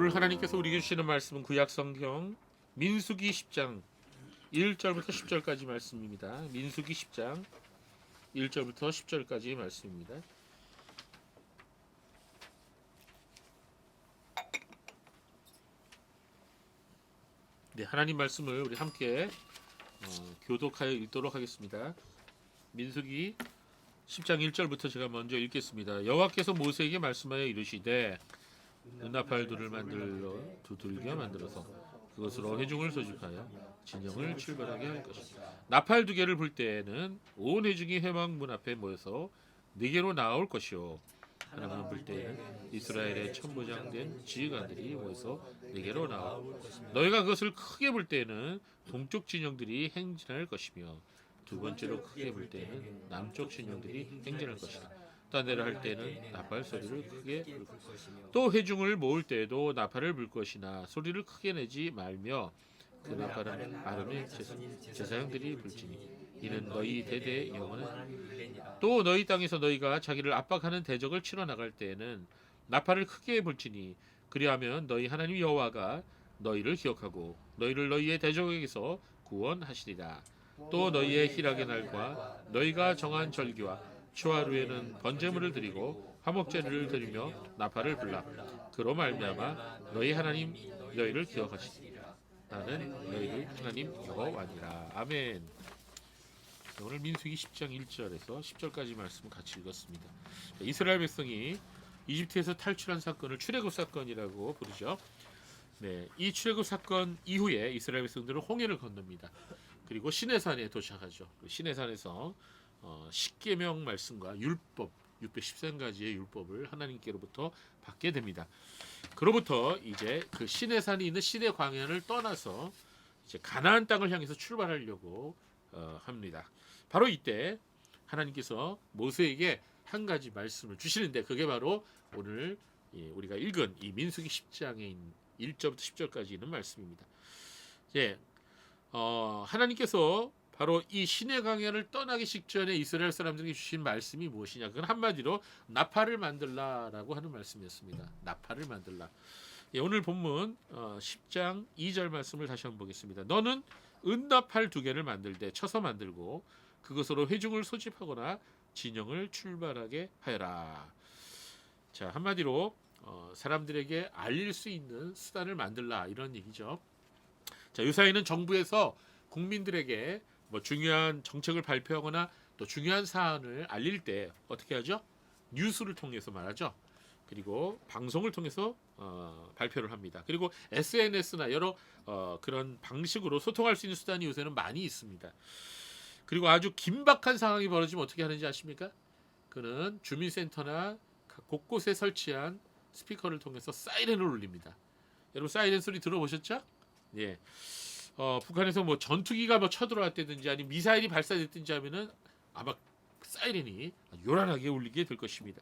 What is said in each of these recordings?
오늘 하나님께서 우리에게 주시는 말씀은 구약성경 민수기 10장 1절부터 10절까지 말씀입니다. 민수기 10장 1절부터 10절까지 말씀입니다. 네, 하나님 말씀을 우리 함께 교독하여 읽도록 하겠습니다. 민수기 10장 1절부터 제가 먼저 읽겠습니다. 여호와께서 모세에게 말씀하여 이르시되 은나팔 둘을 만들어 두들겨 만들어서 그것으로 회중을 소집하여 진영을 출발하게 할 것이다. 나팔 2개를 불 때에는 온 회중이 회막 문 앞에 모여서 4개로 나올 것이요 하나만 불 때에는 이스라엘의 천부장된 지휘관들이 모여서 4개로 나올 것이다. 너희가 그것을 크게 불 때에는 동쪽 진영들이 행진할 것이며 두 번째로 크게 불 때에는 남쪽 진영들이 행진할 것이다. 딴데를 할 때는 나팔 소리를 크게 불 것이며 또 회중을 모을 때에도 나팔을 불 것이나 소리를 크게 내지 말며 그 나팔은 아론의 제사장들이 불지니 이는 너희 대대의 영원한 또 너희 땅에서 너희가 자기를 압박하는 대적을 치러 나갈 때에는 나팔을 크게 불지니 그리하면 너희 하나님 여호와가 너희를 기억하고 너희를 너희의 대적에게서 구원하시리라. 또 너희의 희락의 날과 너희가 정한 절기와 추하루에는 번제물을 드리고 화목제를 드리며 나팔을 불라. 그로 말미암아 너희 하나님 너희를 기억하시리라. 나는 너희를 하나님 여호와니라. 아멘. 오늘 민수기 10장 1절에서 10절까지 말씀을 같이 읽었습니다. 이스라엘 백성이 이집트에서 탈출한 사건을 출애굽 사건이라고 부르죠. 네, 이 출애굽 사건 이후에 이스라엘 백성들은 홍해를 건넙니다. 그리고 시내산에 도착하죠. 시내산에서 10계명 말씀과 율법 613가지의 율법을 하나님께로부터 받게 됩니다. 그로부터 이제 그 시내산이 있는 시내 광야를 떠나서 이제 가나안 땅을 향해서 출발하려고 합니다. 바로 이때 하나님께서 모세에게 한 가지 말씀을 주시는데 그게 바로 오늘 우리가 읽은 이 민수기 10장에 있는 1절부터 10절까지 있는 말씀입니다. 예, 하나님께서 바로 이 시내 광야를 떠나기 직전에 이스라엘 사람들에게 주신 말씀이 무엇이냐? 그건 한마디로 나팔을 만들라라고 하는 말씀이었습니다. 나팔을 만들라. 예, 오늘 본문 10장 2절 말씀을 다시 한번 보겠습니다. 너는 은나팔 2개를 만들되 쳐서 만들고 그것으로 회중을 소집하거나 진영을 출발하게 하여라. 자, 한마디로 사람들에게 알릴 수 있는 수단을 만들라 이런 얘기죠. 자, 요사이는 정부에서 국민들에게 뭐 중요한 정책을 발표하거나 또 중요한 사안을 알릴 때 어떻게 하죠? 뉴스를 통해서 말하죠. 그리고 방송을 통해서 발표를 합니다. 그리고 SNS나 여러 그런 방식으로 소통할 수 있는 수단이 요새는 많이 있습니다. 그리고 아주 긴박한 상황이 벌어지면 어떻게 하는지 아십니까? 그는 주민센터나 곳곳에 설치한 스피커를 통해서 사이렌을 울립니다. 여러분 사이렌 소리 들어보셨죠? 예. 북한에서 뭐 전투기가 뭐 쳐들어왔다든지 아니면 미사일이 발사됐든지 하면은 아마 사이렌이 요란하게 울리게 될 것입니다.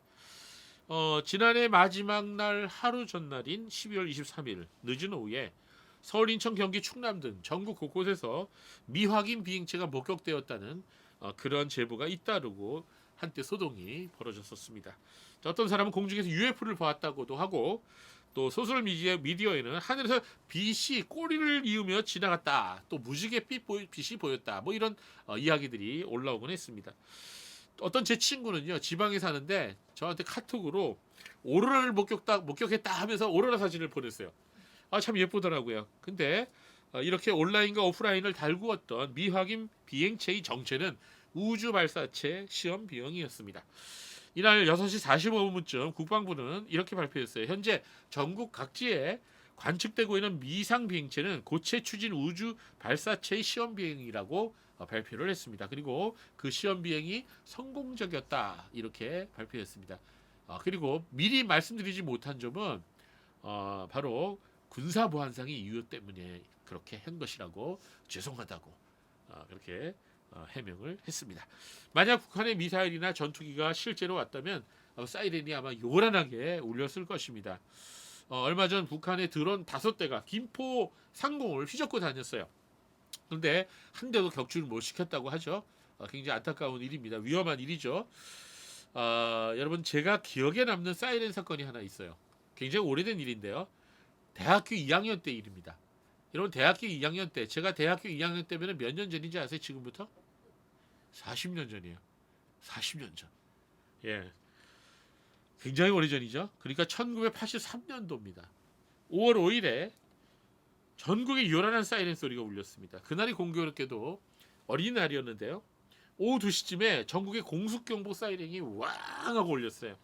지난해 마지막 날 하루 전날인 12월 23일 늦은 오후에 서울, 인천, 경기, 충남 등 전국 곳곳에서 미확인 비행체가 목격되었다는 그런 제보가 잇따르고 한때 소동이 벌어졌었습니다. 어떤 사람은 공중에서 UFO를 보았다고도 하고 또 소셜 미디어에는 하늘에서 빛이 꼬리를 이으며 지나갔다. 또 무지개 빛이 보였다. 뭐 이런 이야기들이 올라오곤 했습니다. 어떤 제 친구는요 지방에 사는데 저한테 카톡으로 오로라를 목격했다 하면서 오로라 사진을 보냈어요. 참 예쁘더라고요. 근데 이렇게 온라인과 오프라인을 달구었던 미확인 비행체의 정체는 우주 발사체 시험 비용이었습니다. 이날 6시 45분쯤 국방부는 이렇게 발표했어요. 현재 전국 각지에 관측되고 있는 미상 비행체는 고체 추진 우주 발사체의 시험 비행이라고 발표를 했습니다. 그리고 그 시험 비행이 성공적이었다 이렇게 발표했습니다. 그리고 미리 말씀드리지 못한 점은 바로 군사보안상의 이유 때문에 그렇게 한 것이라고 죄송하다고 그렇게 해명을 했습니다. 만약 북한의 미사일이나 전투기가 실제로 왔다면 사이렌이 아마 요란하게 울렸을 것입니다. 얼마 전 북한의 드론 5대가 김포 상공을 휘젓고 다녔어요. 그런데 한 대도 격추를 못 시켰다고 하죠. 굉장히 안타까운 일입니다. 위험한 일이죠. 여러분 제가 기억에 남는 사이렌 사건이 하나 있어요. 굉장히 오래된 일인데요. 대학교 2학년 때 일입니다. 여러분 대학교 2학년 때 제가 대학교 2학년 때면 몇 년 전인지 아세요? 지금부터 40년 전이에요. 40년 전. 예, 굉장히 오래전이죠. 그러니까 1983년도입니다. 5월 5일에 전국에 요란한 사이렌 소리가 울렸습니다. 그날이 공교롭게도 어린이날이었는데요. 오후 2시쯤에 전국에 공습경보 사이렌이 왕 하고 울렸어요.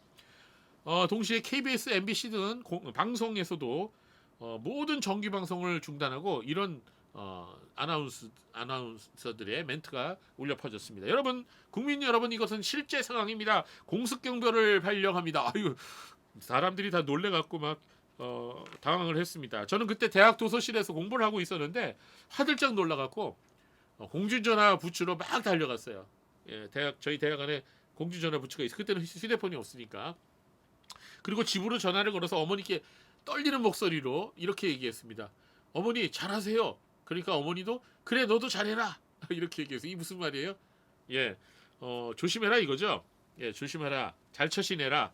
동시에 KBS, MBC 등 방송에서도 모든 정기 방송을 중단하고 이런 아나운서들의 멘트가 울려 퍼졌습니다. 여러분, 국민 여러분, 이것은 실제 상황입니다. 공습경보를 발령합니다. 아유, 사람들이 다 놀래갖고 막 당황을 했습니다. 저는 그때 대학 도서실에서 공부를 하고 있었는데 화들짝 놀라갖고 공중전화 부츠로 막 달려갔어요. 예, 저희 대학 안에 공중전화 부츠가 있어. 그때는 휴대폰이 없으니까. 그리고 집으로 전화를 걸어서 어머니께 떨리는 목소리로 이렇게 얘기했습니다. 어머니 잘하세요. 그러니까 어머니도 그래 너도 잘해라 이렇게 얘기해서 이 무슨 말이에요? 예, 조심해라 이거죠. 예, 조심해라. 잘 처신해라.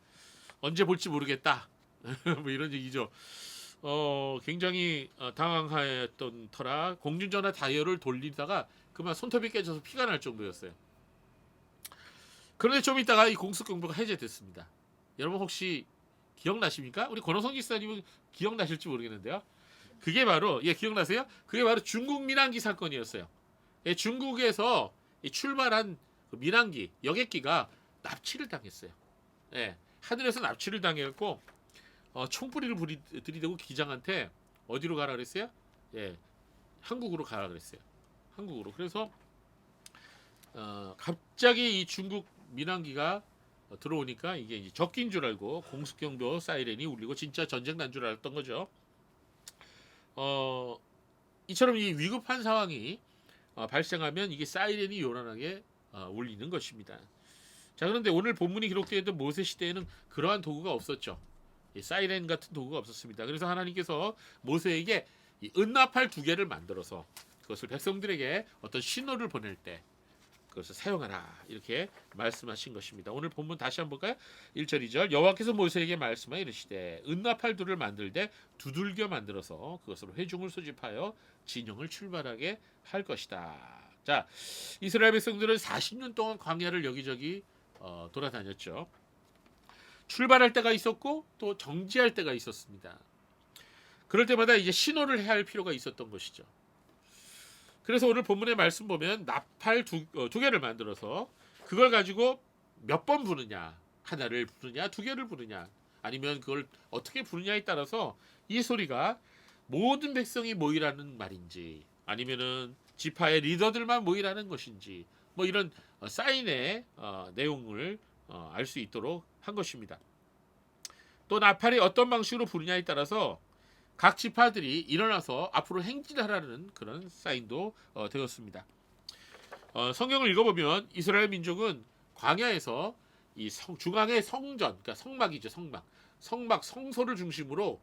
언제 볼지 모르겠다. 뭐 이런 얘기죠. 굉장히 당황했던 터라 공중전화 다이얼을 돌리다가 그만 손톱이 깨져서 피가 날 정도였어요. 그런데 좀 있다가 이 공습경보가 해제됐습니다. 여러분 혹시 기억나십니까? 우리 권호성 기사님은 기억나실지 모르겠는데요. 그게 바로 기억나세요? 그게 바로 중국 민항기 사건이었어요. 예, 중국에서 출발한 그 민항기 여객기가 납치를 당했어요. 예, 하늘에서 납치를 당했고 총뿌리를 들이대고 기장한테 어디로 가라 그랬어요? 예, 한국으로 가라 그랬어요. 한국으로. 그래서 갑자기 이 중국 민항기가 들어오니까 이게 이제 적기인 줄 알고 공습경보 사이렌이 울리고 진짜 전쟁 난 줄 알았던 거죠. 이처럼 이 위급한 상황이 발생하면 이게 사이렌이 요란하게 울리는 것입니다. 자, 그런데 오늘 본문이 기록되었던 모세 시대에는 그러한 도구가 없었죠. 사이렌 같은 도구가 없었습니다. 그래서 하나님께서 모세에게 이 은나팔 2개를 만들어서 그것을 백성들에게 어떤 신호를 보낼 때 그것을 사용하라 이렇게 말씀하신 것입니다. 오늘 본문 다시 한번 볼까요? 1절 2절 여호와께서 모세에게 말씀하여 이르시되 은나팔 둘을 만들되 두들겨 만들어서 그것으로 회중을 소집하여 진영을 출발하게 할 것이다. 자, 이스라엘 백성들은 40년 동안 광야를 여기저기 돌아다녔죠. 출발할 때가 있었고 또 정지할 때가 있었습니다. 그럴 때마다 이제 신호를 해야 할 필요가 있었던 것이죠. 그래서 오늘 본문의 말씀 보면 나팔 두 개를 만들어서 그걸 가지고 몇 번 부느냐, 하나를 부느냐, 2개를 부느냐, 아니면 그걸 어떻게 부느냐에 따라서 이 소리가 모든 백성이 모이라는 말인지, 아니면은 지파의 리더들만 모이라는 것인지, 뭐 이런 사인의 내용을 알 수 있도록 한 것입니다. 또 나팔이 어떤 방식으로 부느냐에 따라서 각 지파들이 일어나서 앞으로 행진하라는 그런 사인도 되었습니다. 성경을 읽어보면 이스라엘 민족은 광야에서 이 중앙의 성전, 그러니까 성막이죠, 성막, 성소를 중심으로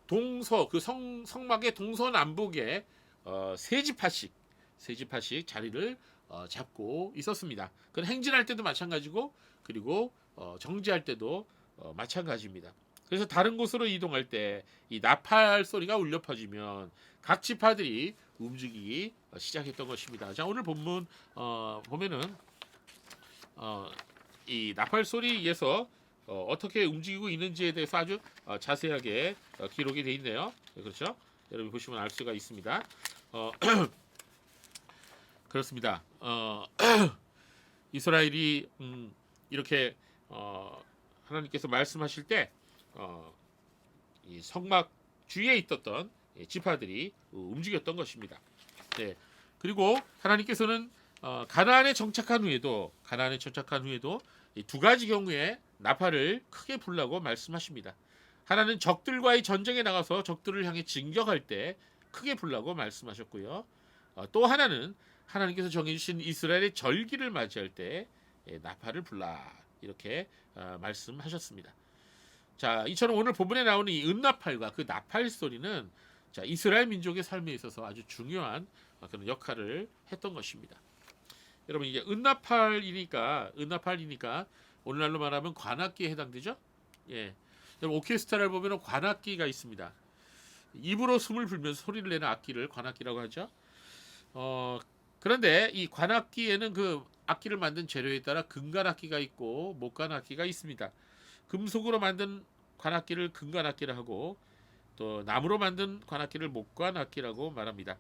동서 그 성막의 동서남북에 세 지파씩 자리를 잡고 있었습니다. 그건 행진할 때도 마찬가지고 그리고 정지할 때도 마찬가지입니다. 그래서 다른 곳으로 이동할 때 이 나팔 소리가 울려 퍼지면 각 지파들이 움직이기 시작했던 것입니다. 자, 오늘 본문 보면은 이 나팔 소리에서 어떻게 움직이고 있는지에 대해서 아주 자세하게 기록이 되어 있네요. 그렇죠? 여러분 보시면 알 수가 있습니다. 그렇습니다. 이스라엘이 이렇게 하나님께서 말씀하실 때 이 성막 주위에 있었던 지파들이 움직였던 것입니다. 네. 그리고 하나님께서는 가나안에 정착한 후에도 이 2가지 경우에 나팔을 크게 불라고 말씀하십니다. 하나는 적들과의 전쟁에 나가서 적들을 향해 진격할 때 크게 불라고 말씀하셨고요. 또 하나는 하나님께서 정해주신 이스라엘의 절기를 맞이할 때 나팔을 불라 이렇게 말씀하셨습니다. 자, 이처럼 오늘 본문에 나오는 이 은나팔과 그 나팔 소리는 자, 이스라엘 민족의 삶에 있어서 아주 중요한 그런 역할을 했던 것입니다. 여러분 이게 은나팔이니까 오늘날로 말하면 관악기에 해당되죠? 예. 여러분 오케스트라를 보면 관악기가 있습니다. 입으로 숨을 불면서 소리를 내는 악기를 관악기라고 하죠. 그런데 이 관악기에는 그 악기를 만든 재료에 따라 금관악기가 있고 목관악기가 있습니다. 금속으로 만든 관악기를 금관악기라 하고 또 나무로 만든 관악기를 목관악기라고 말합니다.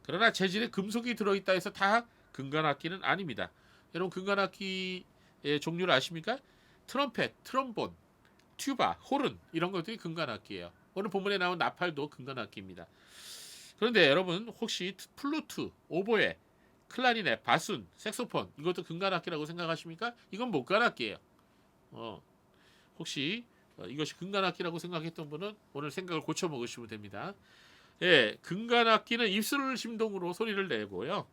그러나 재질에 금속이 들어있다 해서 다 금관악기는 아닙니다. 여러분 금관악기의 종류를 아십니까? 트럼펫, 트럼본, 튜바, 호른 이런 것들이 금관악기예요. 오늘 본문에 나온 나팔도 금관악기입니다. 그런데 여러분 혹시 플루트, 오보에, 클라리넷, 바순, 색소폰 이것도 금관악기라고 생각하십니까? 이건 목관악기예요. 혹시 이것이 금관악기라고 생각했던 분은 오늘 생각을 고쳐 먹으시면 됩니다. 예, 금관악기는 입술 심동으로 소리를 내고요.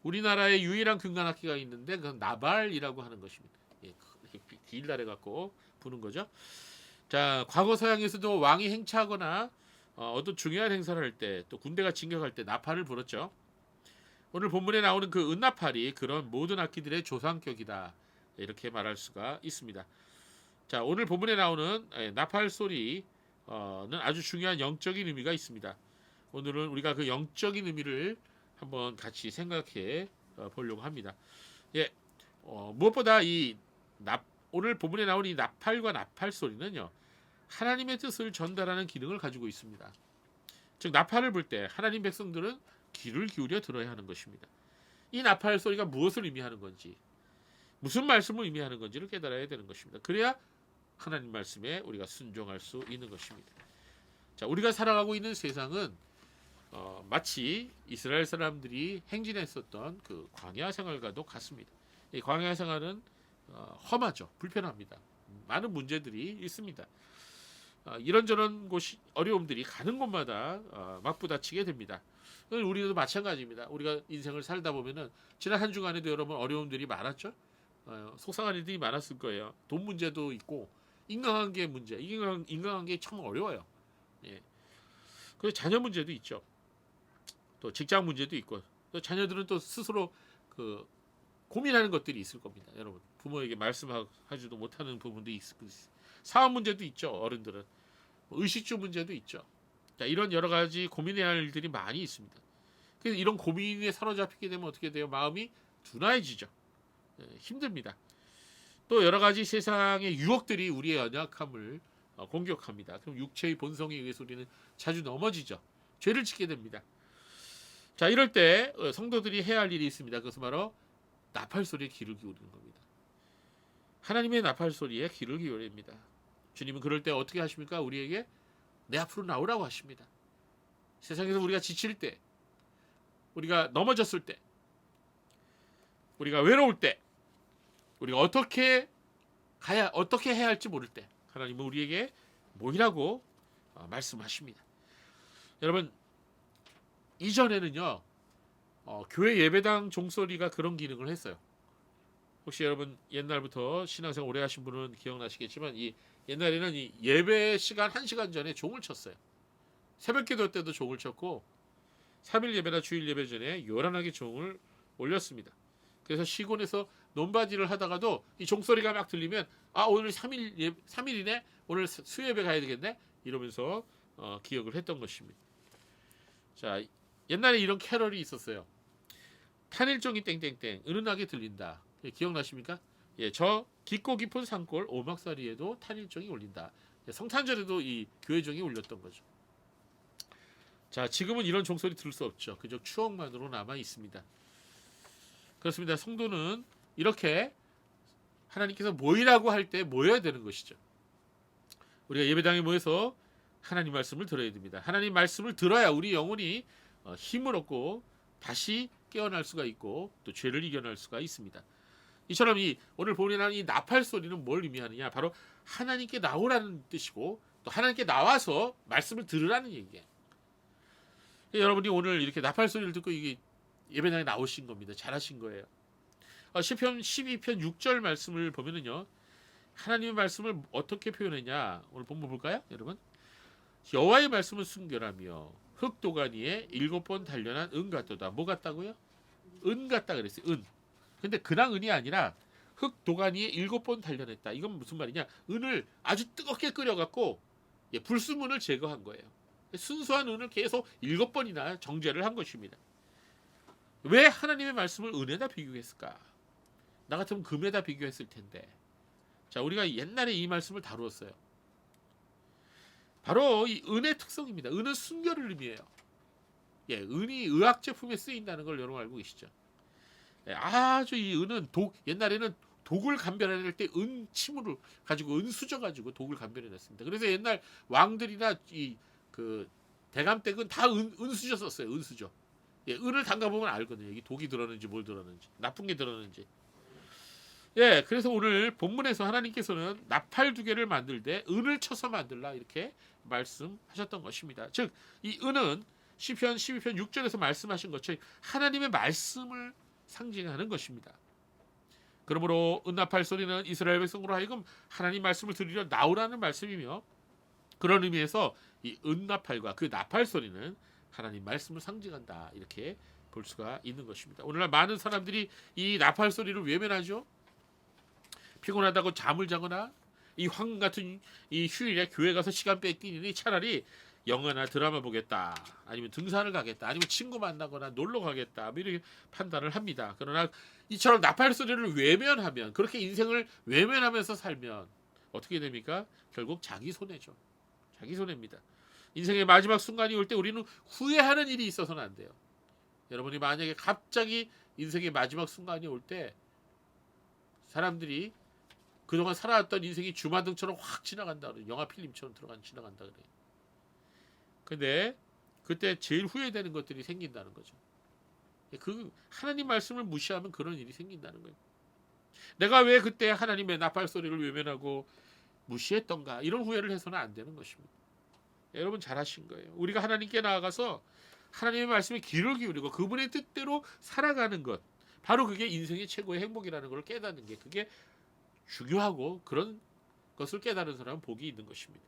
우리나라에 유일한 금관악기가 있는데 그건 나발이라고 하는 것입니다. 예, 이렇게 길다래 갖고 부는 거죠. 자, 과거 서양에서도 왕이 행차하거나 어떤 중요한 행사를 할 때 또 군대가 진격할 때 나팔을 불었죠. 오늘 본문에 나오는 그 은나팔이 그런 모든 악기들의 조상격이다. 이렇게 말할 수가 있습니다. 자, 오늘 본문에 나오는 나팔 소리는 아주 중요한 영적인 의미가 있습니다. 오늘은 우리가 그 영적인 의미를 한번 같이 생각해 보려고 합니다. 예, 무엇보다 오늘 본문에 나오는 이 나팔과 나팔 소리는요, 하나님의 뜻을 전달하는 기능을 가지고 있습니다. 즉 나팔을 불 때 하나님 백성들은 귀를 기울여 들어야 하는 것입니다. 이 나팔 소리가 무엇을 의미하는 건지, 무슨 말씀을 의미하는 건지를 깨달아야 되는 것입니다. 그래야 하나님 말씀에 우리가 순종할 수 있는 것입니다. 자, 우리가 살아가고 있는 세상은 마치 이스라엘 사람들이 행진했었던 그 광야 생활과도 같습니다. 이 광야 생활은 험하죠. 불편합니다. 많은 문제들이 있습니다. 이런저런 어려움들이 가는 곳마다 맞부딪히게 됩니다. 우리도 마찬가지입니다. 우리가 인생을 살다 보면은 지난 한 주간에도 여러분 어려움들이 많았죠. 속상한 일들이 많았을 거예요. 돈 문제도 있고 인간관계 문제, 인간관계 참 어려워요. 예. 그리고 자녀 문제도 있죠. 또 직장 문제도 있고, 또 자녀들은 또 스스로 그 고민하는 것들이 있을 겁니다. 여러분 부모에게 말씀하지도 못하는 부분도 있을 것이고, 사업 문제도 있죠. 어른들은 의식주 문제도 있죠. 자, 이런 여러 가지 고민해야 할 일들이 많이 있습니다. 그래서 이런 고민에 사로잡히게 되면 어떻게 돼요? 마음이 둔화해지죠. 힘듭니다. 또 여러 가지 세상의 유혹들이 우리의 연약함을 공격합니다. 그럼 육체의 본성에 의해서 우리는 자주 넘어지죠. 죄를 짓게 됩니다. 자, 이럴 때 성도들이 해야 할 일이 있습니다. 그것은 바로 나팔 소리에 귀를 기울이는 겁니다. 하나님의 나팔 소리에 귀를 기울여야 합니다. 주님은 그럴 때 어떻게 하십니까? 우리에게 내 앞으로 나오라고 하십니다. 세상에서 우리가 지칠 때, 우리가 넘어졌을 때, 우리가 외로울 때, 우리가 어떻게 해야 할지 모를 때 하나님은 우리에게 모이라고 말씀하십니다. 여러분 이전에는요 교회 예배당 종소리가 그런 기능을 했어요. 혹시 여러분 옛날부터 신앙생활 오래 하신 분은 기억나시겠지만 옛날에는 이 예배 시간 1시간 전에 종을 쳤어요. 새벽기도 때도 종을 쳤고 3일 예배나 주일 예배 전에 요란하게 종을 올렸습니다. 그래서 시골에서 논바지를 하다가도 이 종소리가 막 들리면 오늘 3일이네 오늘 수요예배 가야 되겠네 이러면서 기억을 했던 것입니다. 자, 옛날에 이런 캐럴이 있었어요. 탄일종이 땡땡땡 은은하게 들린다. 기억나십니까? 예, 저 깊고 깊은 산골 오막사리에도 탄일종이 울린다. 성탄절에도 이 교회종이 울렸던 거죠. 자, 지금은 이런 종소리 들을 수 없죠. 그저 추억만으로 남아 있습니다. 그렇습니다. 성도는 이렇게 하나님께서 모이라고 할 때 모여야 되는 것이죠. 우리가 예배당에 모여서 하나님 말씀을 들어야 됩니다. 하나님 말씀을 들어야 우리 영혼이 힘을 얻고 다시 깨어날 수가 있고 또 죄를 이겨낼 수가 있습니다. 이처럼 오늘 보는 이 나팔 소리는 뭘 의미하느냐? 바로 하나님께 나오라는 뜻이고 또 하나님께 나와서 말씀을 들으라는 얘기예요. 여러분이 오늘 이렇게 나팔 소리를 듣고 이게 예배당에 나오신 겁니다. 잘하신 거예요. 시편 12편 6절 말씀을 보면은요. 하나님의 말씀을 어떻게 표현했냐? 오늘 본문 볼까요? 여러분. 여호와의 말씀은 순결하며 흙도가니에 7번 단련한 은 같도다. 뭐 같다고요? 은 같다 그랬어요. 은. 근데 그냥 은이 아니라 흙도가니에 7번 단련했다. 이건 무슨 말이냐? 은을 아주 뜨겁게 끓여갖고 불순물을 제거한 거예요. 순수한 은을 계속 7번이나 정죄를 한 것입니다. 왜 하나님의 말씀을 은에다 비교했을까? 나 같으면 금에다 비교했을 텐데. 자, 우리가 옛날에 이 말씀을 다루었어요. 바로 이 은의 특성입니다. 은은 순결을 의미해요. 예, 은이 의학 제품에 쓰인다는 걸 여러분 알고 계시죠? 예, 아주 이 은은 옛날에는 독을 감별해낼 때 은침으로 가지고 은수저 가지고 독을 감별해냈습니다. 그래서 옛날 왕들이나 이 그 대감댁은 다 은수저 썼어요. 은수저. 예, 은을 담가보면 알거든요. 이게 독이 들었는지 뭘 들었는지 나쁜 게 들었는지. 예, 그래서 오늘 본문에서 하나님께서는 나팔 2개를 만들 때 은을 쳐서 만들라 이렇게 말씀하셨던 것입니다. 즉, 이 은은 시편 12편 6절에서 말씀하신 것처럼 하나님의 말씀을 상징하는 것입니다. 그러므로 은나팔 소리는 이스라엘 백성으로 하여금 하나님 말씀을 들으려 나오라는 말씀이며, 그런 의미에서 이 은나팔과 그 나팔 소리는 하나님 말씀을 상징한다 이렇게 볼 수가 있는 것입니다. 오늘날 많은 사람들이 이 나팔 소리를 외면하죠. 피곤하다고 잠을 자거나 이 황금 같은 이 휴일에 교회 가서 시간 뺏기니 차라리 영화나 드라마 보겠다, 아니면 등산을 가겠다, 아니면 친구 만나거나 놀러 가겠다, 이렇게 판단을 합니다. 그러나 이처럼 나팔 소리를 외면하면, 그렇게 인생을 외면하면서 살면 어떻게 됩니까? 결국 자기 손해죠. 자기 손해입니다. 인생의 마지막 순간이 올 때 우리는 후회하는 일이 있어서는 안 돼요. 여러분이 만약에 갑자기 인생의 마지막 순간이 올 때 사람들이 그동안 살아왔던 인생이 주마등처럼 확 지나간다 그래요. 영화 필름처럼 지나간다 그래요. 근데 그때 제일 후회되는 것들이 생긴다는 거죠. 그 하나님 말씀을 무시하면 그런 일이 생긴다는 거예요. 내가 왜 그때 하나님의 나팔 소리를 외면하고 무시했던가, 이런 후회를 해서는 안 되는 것입니다. 여러분 잘하신 거예요. 우리가 하나님께 나아가서 하나님의 말씀에 귀를 기울이고 그분의 뜻대로 살아가는 것, 바로 그게 인생의 최고의 행복이라는 걸 깨닫는 게, 그게 중요하고, 그런 것을 깨달은 사람은 복이 있는 것입니다.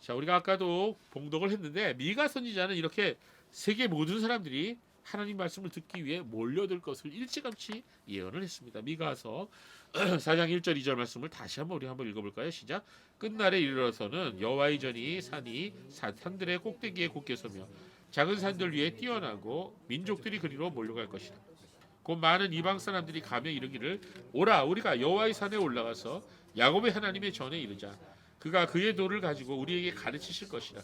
자, 우리가 아까도 봉독을 했는데 미가 선지자는 이렇게 세계 모든 사람들이 하나님 말씀을 듣기 위해 몰려들 것을 일찌감치 예언을 했습니다. 미가서 4장 1절 2절 말씀을 다시 한번 우리 한번 읽어볼까요? 시작. 끝날에 이르러서는 여호와의 전이 산들의 꼭대기에 굳게 서며 작은 산들 위에 뛰어나고 민족들이 그리로 몰려갈 것이다. 곧 많은 이방 사람들이 가며 이르기를, 오라, 우리가 여호와의 산에 올라가서 야곱의 하나님의 전에 이르자. 그가 그의 도를 가지고 우리에게 가르치실 것이다.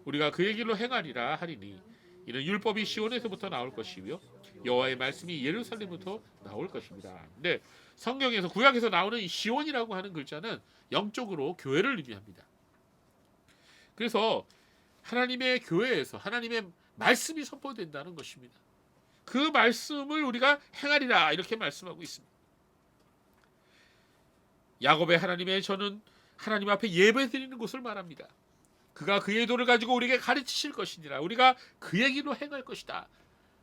우리가 그의 길로 행하리라 하리니, 이는 율법이 시온에서부터 나올 것이며 여호와의 말씀이 예루살렘부터 나올 것입니다. 네, 성경에서, 구약에서 나오는 이 시온이라고 하는 글자는 영적으로 교회를 의미합니다. 그래서 하나님의 교회에서 하나님의 말씀이 선포된다는 것입니다. 그 말씀을 우리가 행하리라 이렇게 말씀하고 있습니다. 야곱의 하나님의 전은 하나님 앞에 예배드리는 곳을 말합니다. 그가 그의 도를 가지고 우리에게 가르치실 것이니라. 우리가 그의 길로 행할 것이다.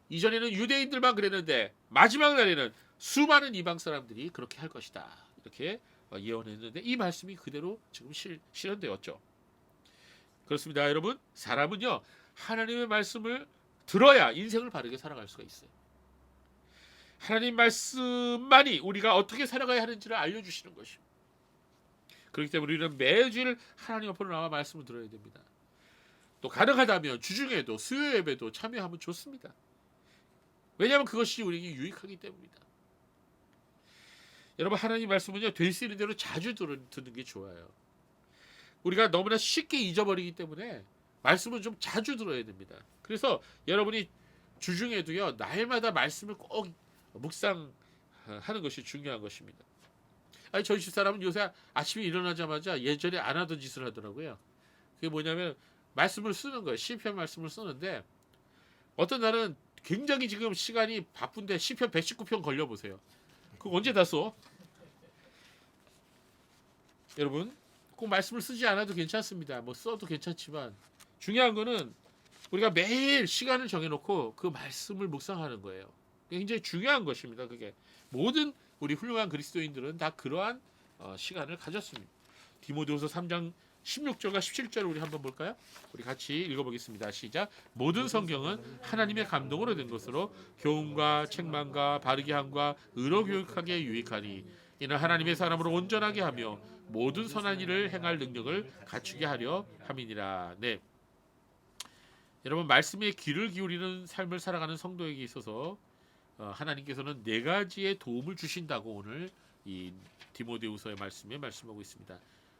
이전에는 유대인들만 그랬는데 마지막 날에는 수많은 이방 사람들이 그렇게 할 것이다. 이렇게 예언했는데 이 말씀이 그대로 지금 실현되었죠. 그렇습니다. 여러분, 사람은요 하나님의 말씀을 들어야 인생을 바르게 살아갈 수가 있어요. 하나님 말씀만이 우리가 어떻게 살아가야 하는지를 알려주시는 것입니다. 그렇기 때문에 우리는 매주일 하나님 앞으로 나와 말씀을 들어야 됩니다. 또 가능하다면 주중에도 수요 예배도 참여하면 좋습니다. 왜냐하면 그것이 우리에게 유익하기 때문입니다. 여러분, 하나님 말씀은요 될 수 있는 대로 자주 듣는 게 좋아요. 우리가 너무나 쉽게 잊어버리기 때문에 말씀은 좀 자주 들어야 됩니다. 그래서 여러분이 주중에도요 날마다 말씀을 꼭 묵상하는 것이 중요한 것입니다. 아니, 저희 집사람은 요새 아침에 일어나자마자 예전에 안 하던 짓을 하더라고요. 그게 뭐냐면 말씀을 쓰는 거예요. 시편 말씀을 쓰는데 어떤 날은 굉장히 지금 시간이 바쁜데 시편 119편 걸려보세요. 그거 언제 다 써? 여러분, 꼭 말씀을 쓰지 않아도 괜찮습니다. 뭐 써도 괜찮지만 중요한 거는 우리가 매일 시간을 정해놓고 그 말씀을 묵상하는 거예요. 굉장히 중요한 것입니다. 그게 모든 우리 훌륭한 그리스도인들은 다 그러한 시간을 가졌습니다. 디모데후서 3장 16절과 17절을 우리 한번 볼까요? 우리 같이 읽어보겠습니다. 시작. 모든 성경은 하나님의 감동으로 된 것으로 교훈과 책망과 바르게 함과 의로 교육하기에 유익하니, 이는 하나님의 사람으로 온전하게 하며 모든 선한 일을 행할 능력을 갖추게 하려 함이니라. 네. 여러분 말씀에 귀를 기울이는 삶을 살아가는 성도에게 있어서 하나님께서는 네 가지의 도움을 주신다고 오늘 이 디모데후서의 말씀에 말씀하고 있습니다.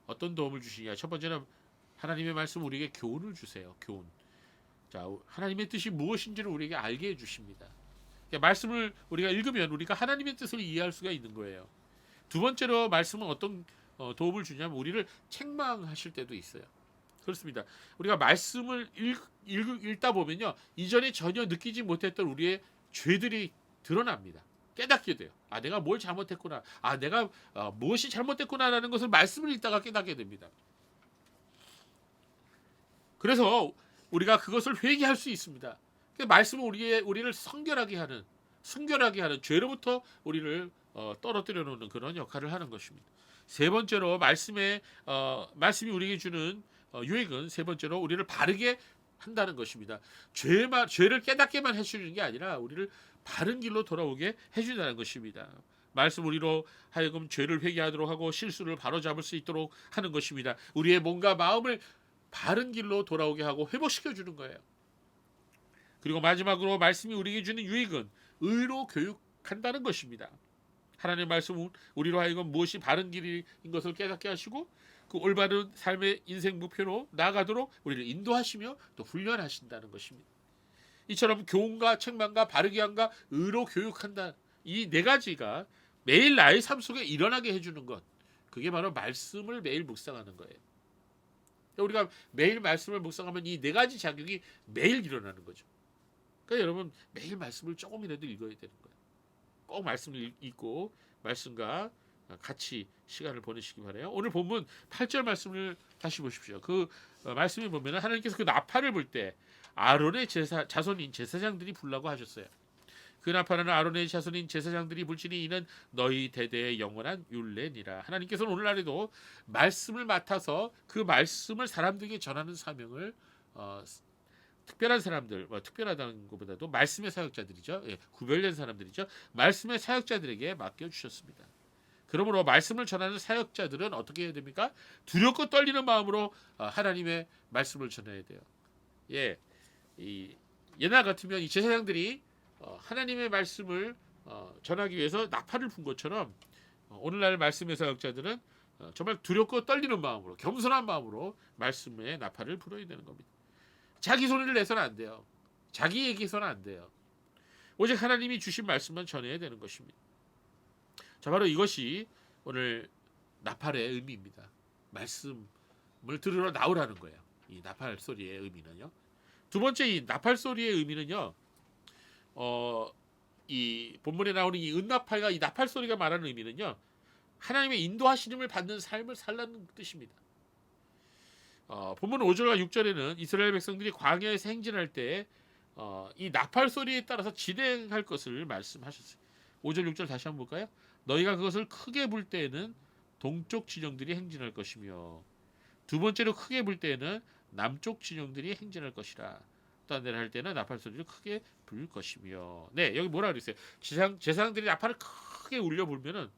어떤 도움을 주시냐? 첫 번째는 하나님의 말씀 우리에게 교훈을 주세요. 교훈. 자, 하나님의 뜻이 무엇인지를 우리에게 알게 해주십니다. 그러니까 말씀을 우리가 읽으면 우리가 하나님의 뜻을 이해할 수가 있는 거예요. 두 번째로 말씀은 어떤 도움을 주냐면 우리를 책망하실 때도 있어요. 그렇습니다. 우리가 말씀을 읽다 보면요, 이전에 전혀 느끼지 못했던 우리의 죄들이 드러납니다. 깨닫게 돼요. 아, 내가 뭘 잘못했구나. 아, 내가 무엇이 잘못됐구나라는 것을 말씀을 읽다가 깨닫게 됩니다. 그래서 우리가 그것을 회개할 수 있습니다. 말씀은 우리를 순결하게 하는 죄로부터 우리를 떨어뜨려 놓는 그런 역할을 하는 것입니다. 세 번째로 말씀이 우리에게 주는 유익은 세 번째로 우리를 바르게 한다는 것입니다. 죄를 깨닫게만 해주는 게 아니라 우리를 바른 길로 돌아오게 해준다는 것입니다. 말씀 우리로 하여금 죄를 회개하도록 하고 실수를 바로잡을 수 있도록 하는 것입니다. 우리의 몸과 마음을 바른 길로 돌아오게 하고 회복시켜 주는 거예요. 그리고 마지막으로 말씀이 우리에게 주는 유익은 의로 교육한다는 것입니다. 하나님의 말씀은 우리로 하여금 무엇이 바른 길인 것을 깨닫게 하시고 그 올바른 삶의 인생 목표로 나아가도록 우리를 인도하시며 또 훈련하신다는 것입니다. 이처럼 교훈과 책망과 바르게 함과 의로 교육한다. 이 네 가지가 매일 나의 삶 속에 일어나게 해주는 것. 그게 바로 말씀을 매일 묵상하는 거예요. 우리가 매일 말씀을 묵상하면 이 네 가지 작용이 매일 일어나는 거죠. 그러니까 여러분 매일 말씀을 조금이라도 읽어야 되는 거예요. 꼭 말씀을 읽고 말씀과 같이 시간을 보내시기 바라요. 오늘 본문 8절 말씀을 다시 보십시오. 그 말씀에 보면 하나님께서 그 나팔을 불 때 아론의 자손인 제사장들이 불라고 하셨어요. 그 나팔은 아론의 자손인 제사장들이 불지니 이는 너희 대대의 영원한 율례니라. 하나님께서는 오늘날에도 말씀을 맡아서 그 말씀을 사람들에게 전하는 사명을 특별한 사람들, 특별하다는 것보다도 말씀의 사역자들이죠. 예, 구별된 사람들이죠. 말씀의 사역자들에게 맡겨주셨습니다. 그러므로 말씀을 전하는 사역자들은 어떻게 해야 됩니까? 두렵고 떨리는 마음으로 하나님의 말씀을 전해야 돼요. 예, 옛날 같으면 이 제사장들이 하나님의 말씀을 전하기 위해서 나팔을 분 것처럼 오늘날 말씀의 사역자들은 정말 두렵고 떨리는 마음으로 겸손한 마음으로 말씀의 나팔을 불어야 되는 겁니다. 자기 소리를 내서는 안 돼요. 자기 얘기해서는 안 돼요. 오직 하나님이 주신 말씀만 전해야 되는 것입니다. 자, 바로 이것이 오늘 나팔의 의미입니다. 말씀을 들으러 나오라는 거예요. 이 나팔 소리의 의미는요. 두 번째 이 나팔 소리의 의미는요. 이 본문에 나오는 이 은나팔과 이 나팔 소리가 말하는 의미는요. 하나님의 인도하심을 받는 삶을 살라는 뜻입니다. 본문 5절과 6절에는 이스라엘 백성들이 광야에서 행진할 때 이 나팔 소리에 따라서 진행할 것을 말씀하셨어요. 5절 6절 다시 한번 볼까요? 너희가 그것을 크게 불 때에는 동쪽 진영들이 행진할 것이며 두 번째로 크게 불 때에는 남쪽 진영들이 행진할 것이라. 또 한 대를 할 때는 나팔 소리를 크게 불 것이며. 네, 여기 뭐라 그랬어요? 제사장들이 나팔을 크게 울려 불면은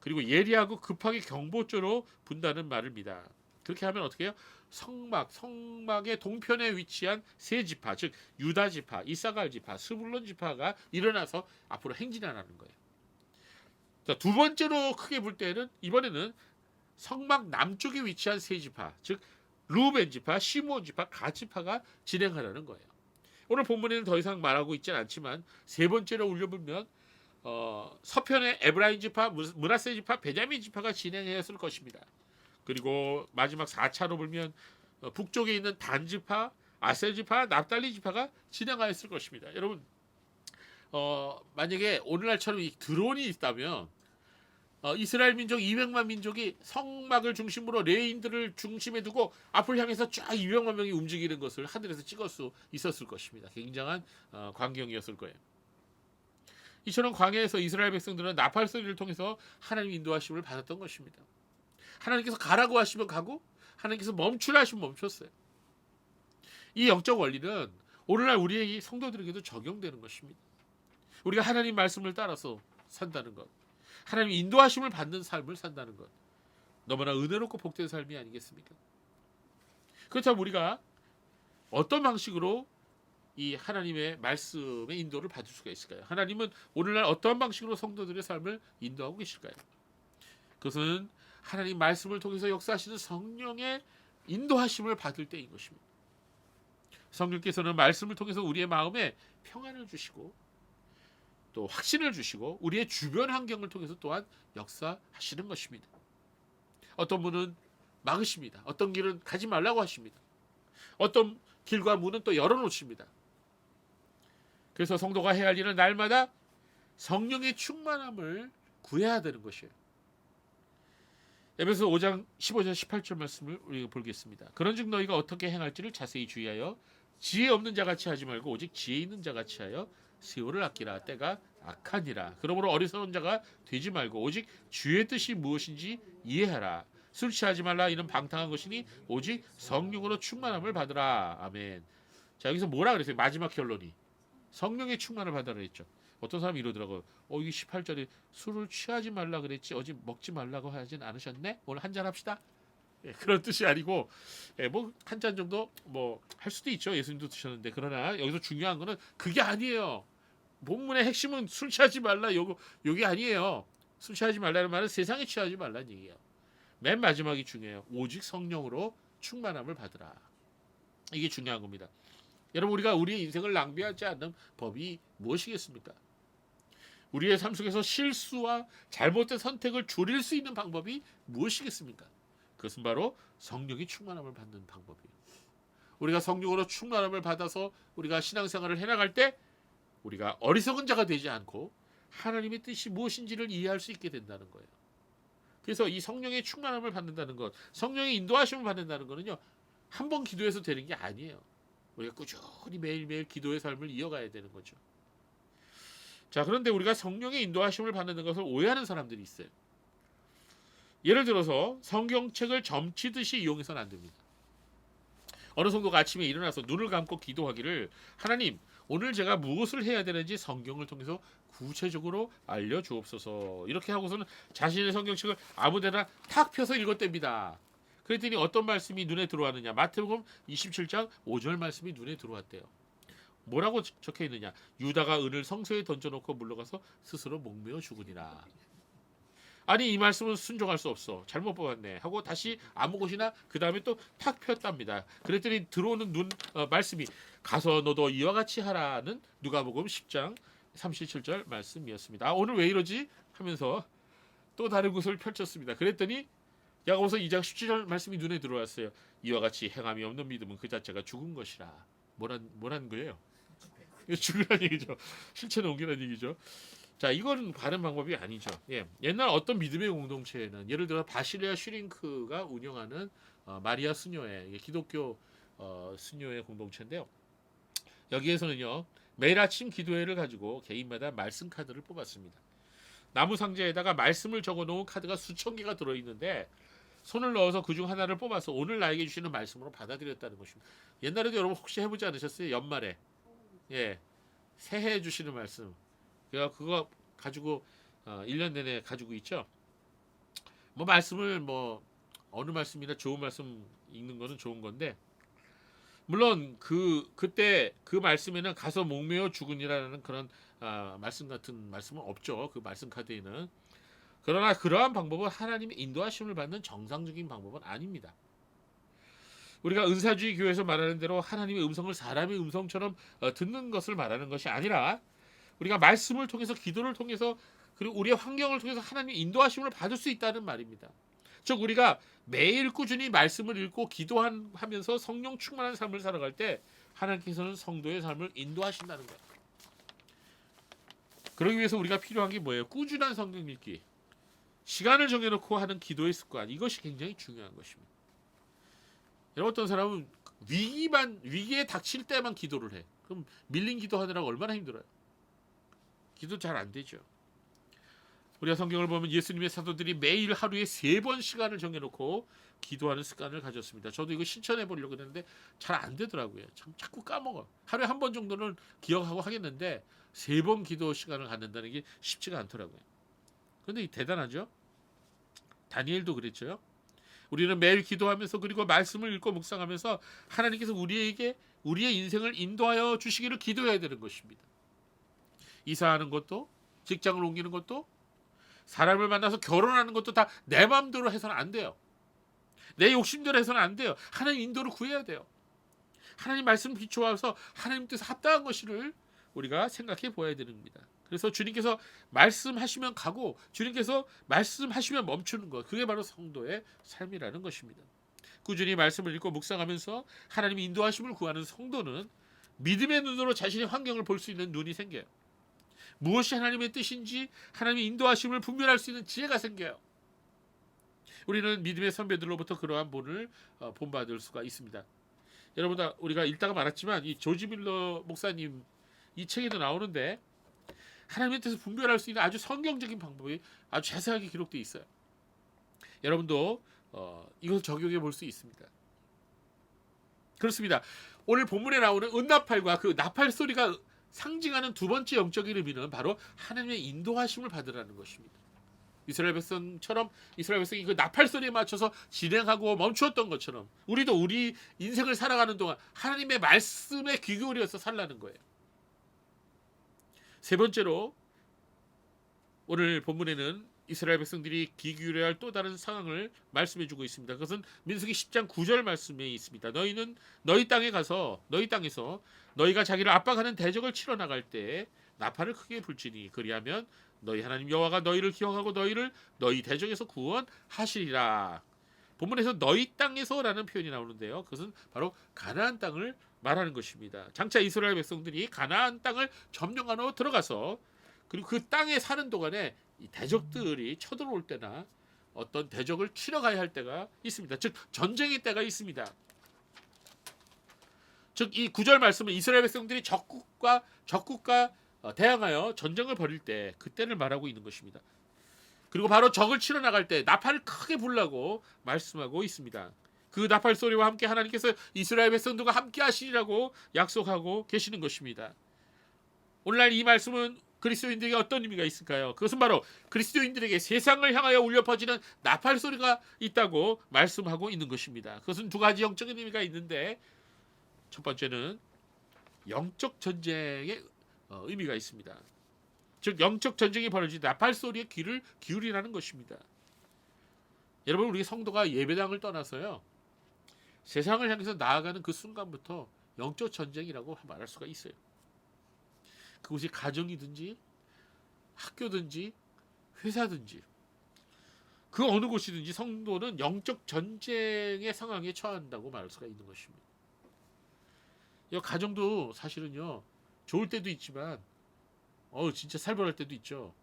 그리고 예리하고 급하게 경보조로 분다는 말입니다. 그렇게 하면 어떻게 해요? 성막의 동편에 위치한 세 지파, 즉 유다 지파, 이사갈 지파, 스불론 지파가 일어나서 앞으로 행진하라는 거예요. 자, 두 번째로 크게 불 때는 이번에는 성막 남쪽에 위치한 세 지파, 즉 루벤 지파, 시므온 지파, 갓 지파가 진행하라는 거예요. 오늘 본문에는 더 이상 말하고 있지는 않지만 세 번째로 울려불면 서편의 에브라임 지파, 므낫세 지파, 베냐민 지파가 진행했을 것입니다. 그리고 마지막 4차로 불면 북쪽에 있는 단 지파, 아셀 지파, 납달리 지파가 진행하였을 것입니다. 여러분 만약에 오늘날처럼 이 드론이 있다면 이스라엘 민족 200만 민족이 성막을 중심으로 레인들을 중심에 두고 앞을 향해서 쫙 200만 명이 움직이는 것을 하늘에서 찍을 수 있었을 것입니다. 굉장한 광경이었을 거예요. 이처럼 광야에서 이스라엘 백성들은 나팔 소리를 통해서 하나님 인도하심을 받았던 것입니다. 하나님께서 가라고 하시면 가고 하나님께서 멈추라 하시면 멈췄어요. 이 영적 원리는 오늘날 우리의 성도들에게도 적용되는 것입니다. 우리가 하나님 말씀을 따라서 산다는 것, 하나님 인도하심을 받는 삶을 산다는 것, 너무나 은혜롭고 복된 삶이 아니겠습니까? 그렇다면 우리가 어떤 방식으로 이 하나님의 말씀의 인도를 받을 수가 있을까요? 하나님은 오늘날 어떠한 방식으로 성도들의 삶을 인도하고 계실까요? 그것은 하나님 말씀을 통해서 역사하시는 성령의 인도하심을 받을 때인 것입니다. 성령께서는 말씀을 통해서 우리의 마음에 평안을 주시고 또 확신을 주시고 우리의 주변 환경을 통해서 또한 역사하시는 것입니다. 어떤 분은 막으십니다. 어떤 길은 가지 말라고 하십니다. 어떤 길과 문은 또 열어놓습니다. 그래서 성도가 해야 할 일은 날마다 성령의 충만함을 구해야 되는 것이에요. 에베소 5장 15절 18절 말씀을 우리가 보겠습니다. 그런즉 너희가 어떻게 행할지를 자세히 주의하여 지혜 없는 자같이 하지 말고 오직 지혜 있는 자같이 하여 세월을 아끼라. 때가 악하니라. 그러므로 어리석은 자가 되지 말고 오직 주의 뜻이 무엇인지 이해하라. 술 취하지 말라. 이는 방탕한 것이니 오직 성령으로 충만함을 받으라. 아멘. 자, 여기서 뭐라 그랬어요? 마지막 결론이 성령의 충만을 받으라 했죠. 어떤 사람이 이러더라고요. 이게 18절에 술을 취하지 말라 그랬지 어제 먹지 말라고 하진 않으셨네? 오늘 한잔 합시다. 예, 그런 뜻이 아니고 뭐 한 잔 정도 뭐 할 수도 있죠. 예수님도 드셨는데 그러나 여기서 중요한 거는 그게 아니에요. 본문의 핵심은 술 취하지 말라 요게 아니에요. 술 취하지 말라는 말은 세상에 취하지 말라는 얘기예요. 맨 마지막이 중요해요. 오직 성령으로 충만함을 받으라. 이게 중요한 겁니다. 여러분 우리가 우리의 인생을 낭비하지 않는 법이 무엇이겠습니까? 우리의 삶 속에서 실수와 잘못된 선택을 줄일 수 있는 방법이 무엇이겠습니까? 그것은 바로 성령이 충만함을 받는 방법이에요. 우리가 성령으로 충만함을 받아서 우리가 신앙생활을 해나갈 때 우리가 어리석은 자가 되지 않고 하나님의 뜻이 무엇인지를 이해할 수 있게 된다는 거예요. 그래서 이 성령의 충만함을 받는다는 것, 성령의 인도하심을 받는다는 것은요, 한 번 기도해서 되는 게 아니에요. 우리가 꾸준히 매일매일 기도의 삶을 이어가야 되는 거죠. 자, 그런데 우리가 성령의 인도하심을 받는 것을 오해하는 사람들이 있어요. 예를 들어서 성경책을 점치듯이 이용해서는 안 됩니다. 어느 성도가 아침에 일어나서 눈을 감고 기도하기를 하나님, 오늘 제가 무엇을 해야 되는지 성경을 통해서 구체적으로 알려주옵소서. 이렇게 하고서는 자신의 성경책을 아무데나 탁 펴서 읽었답니다. 그랬더니 어떤 말씀이 눈에 들어왔느냐. 마태복음 27장 5절 말씀이 눈에 들어왔대요. 뭐라고 적혀 있느냐. 유다가 은을 성소에 던져놓고 물러가서 스스로 목매어 죽으니라. 아니 이 말씀은 순종할 수 없어. 잘못 뽑았네 하고 다시 아무 곳이나 그 다음에 또 탁 폈답니다. 그랬더니 들어오는 말씀이 가서 너도 이와 같이 하라는 누가복음 10장 37절 말씀이었습니다. 오늘 왜 이러지? 하면서 또 다른 곳을 펼쳤습니다. 그랬더니 야고보서 2장 17절 말씀이 눈에 들어왔어요. 이와 같이 행함이 없는 믿음은 그 자체가 죽은 것이라. 뭐란 거예요? 죽으란 얘기죠. 실체는 옮기란 얘기죠. 자, 이건 바른 방법이 아니죠. 예. 옛날 어떤 믿음의 공동체에는 예를 들어 바실레아 슈링크가 운영하는 마리아 수녀회, 기독교 수녀회 공동체인데요. 여기에서는요. 매일 아침 기도회를 가지고 개인마다 말씀 카드를 뽑았습니다. 나무 상자에다가 말씀을 적어놓은 카드가 수천 개가 들어있는데 손을 넣어서 그중 하나를 뽑아서 오늘 나에게 주시는 말씀으로 받아들였다는 것입니다. 옛날에도 여러분 혹시 해보지 않으셨어요? 연말에 예, 새해 주시는 말씀 그거 가지고 1년 내내 가지고 있죠. 뭐 말씀을 뭐 어느 말씀이나 좋은 말씀 읽는 거는 좋은 건데 물론 그때 그 말씀에는 가서 목매어 죽으니라는 그런 말씀 같은 말씀은 없죠. 그 말씀 카드에는. 그러나 그러한 방법은 하나님의 인도하심을 받는 정상적인 방법은 아닙니다. 우리가 은사주의 교회에서 말하는 대로 하나님의 음성을 사람의 음성처럼 듣는 것을 말하는 것이 아니라 우리가 말씀을 통해서 기도를 통해서 그리고 우리의 환경을 통해서 하나님의 인도하심을 받을 수 있다는 말입니다. 즉 우리가 매일 꾸준히 말씀을 읽고 기도하면서 성령 충만한 삶을 살아갈 때 하나님께서는 성도의 삶을 인도하신다는 거예요. 그러기 위해서 우리가 필요한 게 뭐예요? 꾸준한 성경 읽기. 시간을 정해놓고 하는 기도의 습관. 이것이 굉장히 중요한 것입니다. 여러분 어떤 사람은 위기에 닥칠 때만 기도를 해. 그럼 밀린 기도하느라고 얼마나 힘들어요. 기도 잘 안 되죠. 우리가 성경을 보면 예수님의 사도들이 매일 하루에 3번 시간을 정해놓고 기도하는 습관을 가졌습니다. 저도 이거 실천해 보려고 했는데 잘 안 되더라고요. 자꾸 까먹어. 하루에 한 번 정도는 기억하고 하겠는데 3번 기도 시간을 갖는다는 게 쉽지가 않더라고요. 그런데 대단하죠. 다니엘도 그랬죠. 우리는 매일 기도하면서 그리고 말씀을 읽고 묵상하면서 하나님께서 우리의 인생을 인도하여 주시기를 기도해야 되는 것입니다. 이사하는 것도, 직장을 옮기는 것도, 사람을 만나서 결혼하는 것도 다 내 마음대로 해서는 안 돼요. 내 욕심대로 해서는 안 돼요. 하나님 인도를 구해야 돼요. 하나님 말씀 비추어서 하나님 뜻에 합당한 것을 우리가 생각해 보아야 됩니다. 그래서 주님께서 말씀하시면 가고 주님께서 말씀하시면 멈추는 것, 그게 바로 성도의 삶이라는 것입니다. 꾸준히 말씀을 읽고 묵상하면서 하나님의 인도하심을 구하는 성도는 믿음의 눈으로 자신의 환경을 볼 수 있는 눈이 생겨요. 무엇이 하나님의 뜻인지 하나님의 인도하심을 분별할 수 있는 지혜가 생겨요. 우리는 믿음의 선배들로부터 그러한 본을 본받을 수가 있습니다. 여러분, 우리가 읽다가 말았지만 이 조지 밀러 목사님 이 책에도 나오는데 하나님의 뜻을 분별할 수 있는 아주 성경적인 방법이 아주 자세하게 기록되어 있어요. 여러분도 이것을 적용해 볼 수 있습니다. 그렇습니다. 오늘 본문에 나오는 은나팔과 그 나팔 소리가 상징하는 두 번째 영적인 의미는 바로 하나님의 인도하심을 받으라는 것입니다. 이스라엘 백성처럼 이스라엘 백성이 그 나팔 소리에 맞춰서 진행하고 멈추었던 것처럼 우리도 우리 인생을 살아가는 동안 하나님의 말씀에 귀 기울여서 살라는 거예요. 세 번째로 오늘 본문에는 이스라엘 백성들이 귀 기울여야 할 또 다른 상황을 말씀해주고 있습니다. 그것은 민수기 10장 9절 말씀에 있습니다. 너희는 너희 땅에서 너희가 자기를 압박하는 대적을 치러 나갈 때 나팔을 크게 불지니 그리하면 너희 하나님 여호와가 너희를 기억하고 너희를 너희 대적에서 구원하시리라. 본문에서 너희 땅에서라는 표현이 나오는데요. 그것은 바로 가나안 땅을 말하는 것입니다. 장차 이스라엘 백성들이 가나안 땅을 점령하러 들어가서 그리고 그 땅에 사는 동안에 이 대적들이 쳐들어올 때나 어떤 대적을 치러 가야 할 때가 있습니다. 즉 전쟁의 때가 있습니다. 즉 이 9절 말씀은 이스라엘 백성들이 적국과 대항하여 전쟁을 벌일 때 그때를 말하고 있는 것입니다. 그리고 바로 적을 치러 나갈 때 나팔을 크게 불라고 말씀하고 있습니다. 그 나팔 소리와 함께 하나님께서 이스라엘 백성들과 함께 하시리라고 약속하고 계시는 것입니다. 오늘날 이 말씀은 그리스도인들에게 어떤 의미가 있을까요? 그것은 바로 그리스도인들에게 세상을 향하여 울려 퍼지는 나팔 소리가 있다고 말씀하고 있는 것입니다. 그것은 두 가지 영적인 의미가 있는데 첫 번째는 영적 전쟁의 의미가 있습니다. 즉 영적 전쟁이 벌어질 때 나팔 소리에 귀를 기울이라는 것입니다. 여러분, 우리 성도가 예배당을 떠나서요 세상을 향해서 나아가는 그 순간부터 영적 전쟁이라고 말할 수가 있어요. 그것이 가정이든지 학교든지 회사든지 그 어느 곳이든지 성도는 영적 전쟁의 상황에 처한다고 말할 수가 있는 것입니다. 이 가정도 사실은요 좋을 때도 있지만 진짜 살벌할 때도 있죠.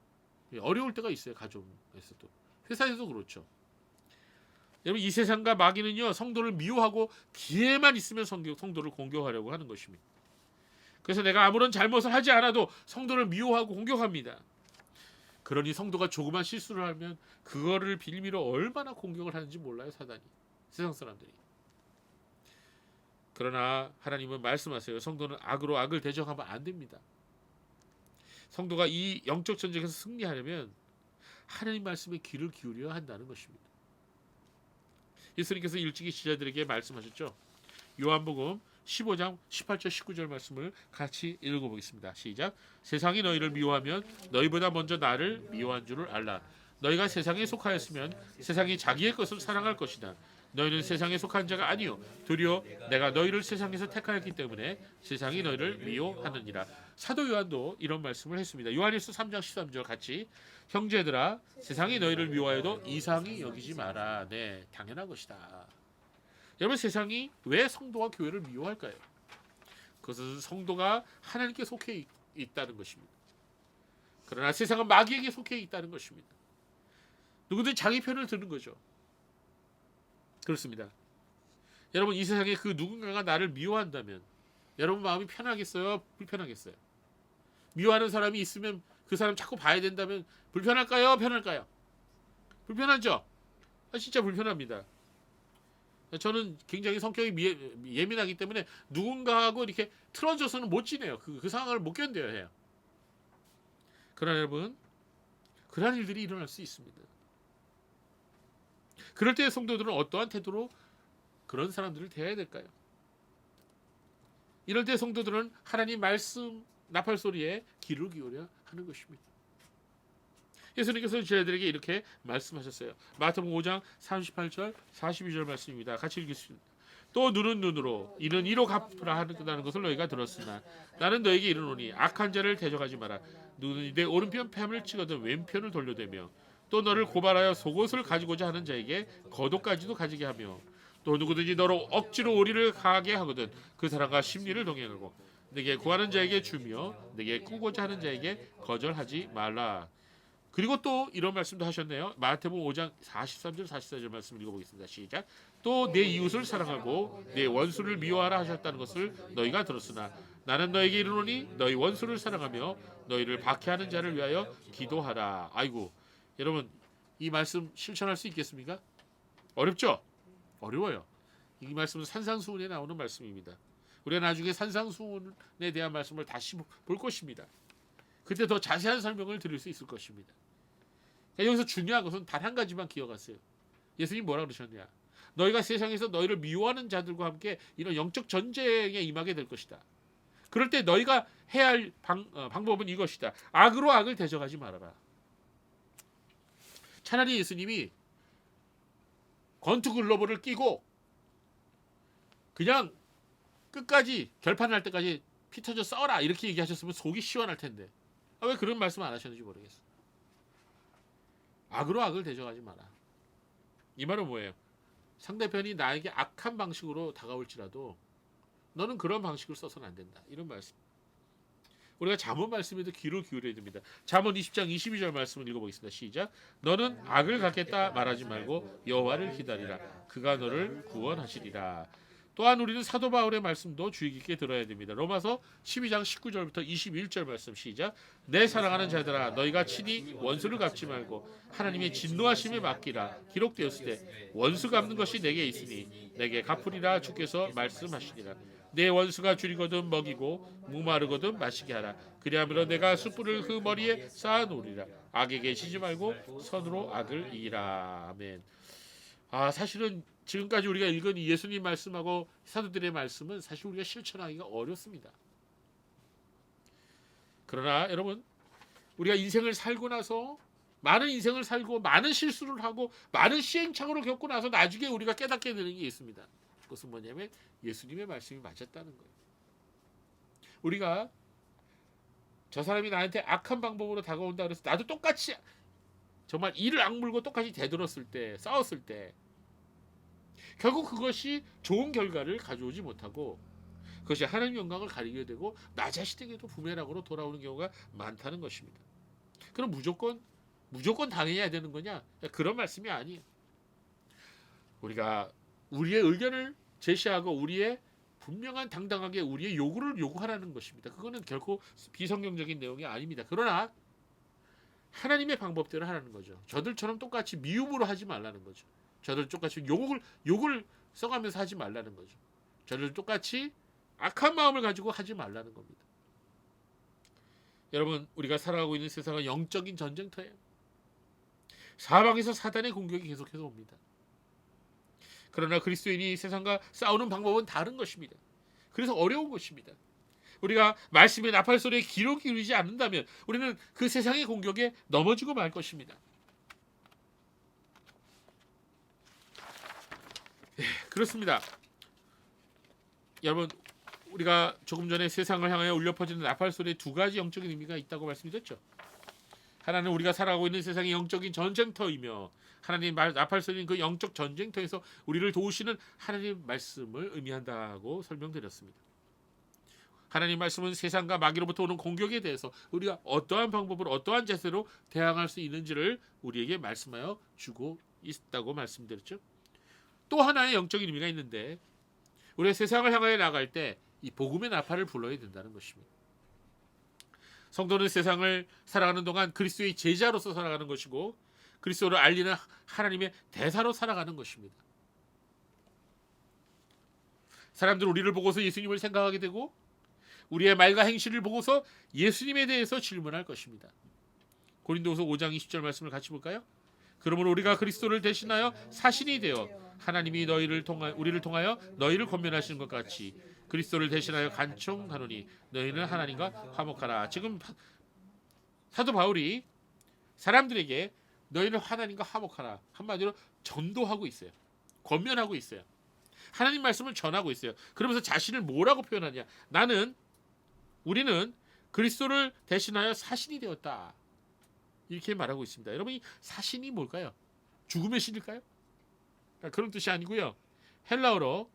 어려울 때가 있어요. 가정에서도 회사에서도 그렇죠. 여러분, 이 세상과 마귀는요 성도를 미워하고 기회만 있으면 성도를 공격하려고 하는 것입니다. 그래서 내가 아무런 잘못을 하지 않아도 성도를 미워하고 공격합니다. 그러니 성도가 조그만 실수를 하면 그거를 빌미로 얼마나 공격을 하는지 몰라요. 사단이, 세상 사람들이. 그러나 하나님은 말씀하세요. 성도는 악으로 악을 대적하면 안 됩니다. 성도가 이 영적 전쟁에서 승리하려면 하나님 말씀에 귀를 기울여야 한다는 것입니다. 예수님께서 일찍이 제자들에게 말씀하셨죠. 요한복음 15장 18절 19절 말씀을 같이 읽어보겠습니다. 시작. 세상이 너희를 미워하면 너희보다 먼저 나를 미워한 줄을 알라. 너희가 세상에 속하였으면 세상이 자기의 것을 사랑할 것이다. 너희는 세상에 속한 자가 아니요 도리어 내가 너희를 세상에서 택하였기 때문에 세상이 너희를 미워하느니라. 사도 요한도 이런 말씀을 했습니다. 요한일서 3장 13절 같이 형제들아 세상이 너희를 미워해도 이상히 여기지 마라. 네, 당연한 것이다. 여러분, 세상이 왜 성도와 교회를 미워할까요? 그것은 성도가 하나님께 속해 있다는 것입니다. 그러나 세상은 마귀에게 속해 있다는 것입니다. 누구든 자기 편을 드는 거죠. 그렇습니다. 여러분, 이 세상에 그 누군가가 나를 미워한다면 여러분 마음이 편하겠어요? 불편하겠어요? 미워하는 사람이 있으면 그 사람 자꾸 봐야 된다면 불편할까요? 편할까요? 불편하죠? 진짜 불편합니다. 저는 굉장히 성격이 예민하기 때문에 누군가하고 이렇게 틀어져서는 못 지내요. 그 상황을 못 견뎌야 해요. 그러나 여러분, 그러한 일들이 일어날 수 있습니다. 그럴 때 성도들은 어떠한 태도로 그런 사람들을 대해야 될까요? 이럴 때 성도들은 하나님 말씀 나팔 소리에 귀를 기울여 하는 것입니다. 예수님께서 저희들에게 이렇게 말씀하셨어요. 마태복음 5장 38절 42절 말씀입니다. 같이 읽겠습니다. 또 눈은 눈으로 이는 이로 갚으라 하는 것을 너희가 들었으나 나는 너에게 이르노니 악한 자를 대적하지 마라. 누구든지 내 오른편 뺨을 치거든 왼편을 돌려대며 또 너를 고발하여 속옷을 가지고자 하는 자에게 겉옷까지도 가지게 하며 또 누구든지 너로 억지로 오리를 가게 하거든 그 사람과 심리를 동행하고 내게 구하는 자에게 주며 내게 꾸고자 하는 자에게 거절하지 말라. 그리고 또 이런 말씀도 하셨네요. 마태복음 5장 43절 44절 말씀 읽어보겠습니다. 시작. 또 내 이웃을 사랑하고 내 원수를 미워하라 하셨다는 것을 너희가 들었으나 나는 너에게 이르노니 너희 원수를 사랑하며 너희를 박해하는 자를 위하여 기도하라. 아이고 여러분 이 말씀 실천할 수 있겠습니까? 어렵죠? 어려워요. 이 말씀은 산상수훈에 나오는 말씀입니다. 우리가 나중에 산상수훈에 대한 말씀을 다시 볼 것입니다. 그때 더 자세한 설명을 드릴 수 있을 것입니다. 여기서 중요한 것은 단 한 가지만 기억하세요. 예수님이 뭐라 그러셨냐? 너희가 세상에서 너희를 미워하는 자들과 함께 이런 영적 전쟁에 임하게 될 것이다. 그럴 때 너희가 해야 할 방법은 이것이다. 악으로 악을 대적하지 말아라. 차라리 예수님이 권투 글러브를 끼고 그냥 끝까지 결판날 때까지 피 터져 싸워라 이렇게 얘기하셨으면 속이 시원할 텐데 왜 그런 말씀 안 하셨는지 모르겠어. 악으로 악을 대적하지 마라. 이 말은 뭐예요? 상대편이 나에게 악한 방식으로 다가올지라도 너는 그런 방식을 써서는 안 된다. 이런 말씀. 우리가 잠언 말씀에도 귀를 기울여야 됩니다. 잠언 20장 22절 말씀을 읽어보겠습니다. 시작. 너는 악을 갖겠다 말하지 말고 여호와를 기다리라. 그가 너를 구원하시리라. 또한 우리는 사도 바울의 말씀도 주의 깊게 들어야 됩니다. 로마서 12장 19절부터 21절 말씀 시작. 내 사랑하는 자들아 너희가 친히 원수를 갚지 말고 하나님의 진노하심에 맡기라. 기록되었을 때 원수 갚는 것이 내게 있으니 내게 갚으리라 주께서 말씀하시니라. 내 원수가 줄이거든 먹이고 무마르거든 마시게 하라. 그리하므로 내가 숯불을 그 머리에 쌓아놓으리라. 악에게 지지 말고 선으로 악을 이기라. 아멘. 사실은 지금까지 우리가 읽은 예수님 말씀하고 사도들의 말씀은 사실 우리가 실천하기가 어렵습니다. 그러나 여러분 우리가 인생을 살고 나서 많은 인생을 살고 많은 실수를 하고 많은 시행착오를 겪고 나서 나중에 우리가 깨닫게 되는 게 있습니다. 그것은 뭐냐면 예수님의 말씀이 맞았다는 거예요. 우리가 저 사람이 나한테 악한 방법으로 다가온다 그래서 나도 똑같이 정말 이를 악물고 똑같이 대들었을 때 싸웠을 때 결국 그것이 좋은 결과를 가져오지 못하고 그것이 하나님 영광을 가리게 되고 나 자신에게도 부메랑으로 돌아오는 경우가 많다는 것입니다. 그럼 무조건 당해야 되는 거냐? 그런 말씀이 아니에요. 우리가 우리의 의견을 제시하고 우리의 분명한 당당하게 우리의 요구를 요구하라는 것입니다. 그거는 결코 비성경적인 내용이 아닙니다. 그러나 하나님의 방법대로 하라는 거죠. 저들처럼 똑같이 미움으로 하지 말라는 거죠. 저들 똑같이 욕을 써가면서 하지 말라는 거죠. 저들 똑같이 악한 마음을 가지고 하지 말라는 겁니다. 여러분 우리가 살아가고 있는 세상은 영적인 전쟁터예요. 사방에서 사단의 공격이 계속해서 옵니다. 그러나 그리스도인이 세상과 싸우는 방법은 다른 것입니다. 그래서 어려운 것입니다. 우리가 말씀의 나팔 소리에 귀를 기울이지 않는다면 우리는 그 세상의 공격에 넘어지고 말 것입니다. 그렇습니다. 여러분 우리가 조금 전에 세상을 향하여 울려 퍼지는 나팔 소리에 두 가지 영적인 의미가 있다고 말씀드렸죠. 하나는 우리가 살아가고 있는 세상의 영적인 전쟁터이며 하나님 나팔 소리는 그 영적 전쟁터에서 우리를 도우시는 하나님 말씀을 의미한다고 설명드렸습니다. 하나님 말씀은 세상과 마귀로부터 오는 공격에 대해서 우리가 어떠한 방법으로 어떠한 자세로 대항할 수 있는지를 우리에게 말씀하여 주고 있다고 말씀드렸죠. 또 하나의 영적인 의미가 있는데 우리가 세상을 향하여 나갈 때 이 복음의 나팔을 불러야 된다는 것입니다. 성도는 세상을 살아가는 동안 그리스도의 제자로서 살아가는 것이고 그리스도를 알리는 하나님의 대사로 살아가는 것입니다. 사람들은 우리를 보고서 예수님을 생각하게 되고 우리의 말과 행실을 보고서 예수님에 대해서 질문할 것입니다. 고린도후서 5장 20절 말씀을 같이 볼까요? 그러므로 우리가 그리스도를 대신하여 사신이 되어 하나님이 우리를 통하여 너희를 권면하시는 것 같이 그리스도를 대신하여 간청하노니 너희는 하나님과 화목하라. 지금 사도 바울이 사람들에게 너희는 하나님과 화목하라 한마디로 전도하고 있어요. 권면하고 있어요. 하나님 말씀을 전하고 있어요. 그러면서 자신을 뭐라고 표현하냐? 우리는 그리스도를 대신하여 사신이 되었다. 이렇게 말하고 있습니다. 여러분, 이 사신이 뭘까요? 죽음의 신일까요? 그런 뜻이 아니고요. 헬라어로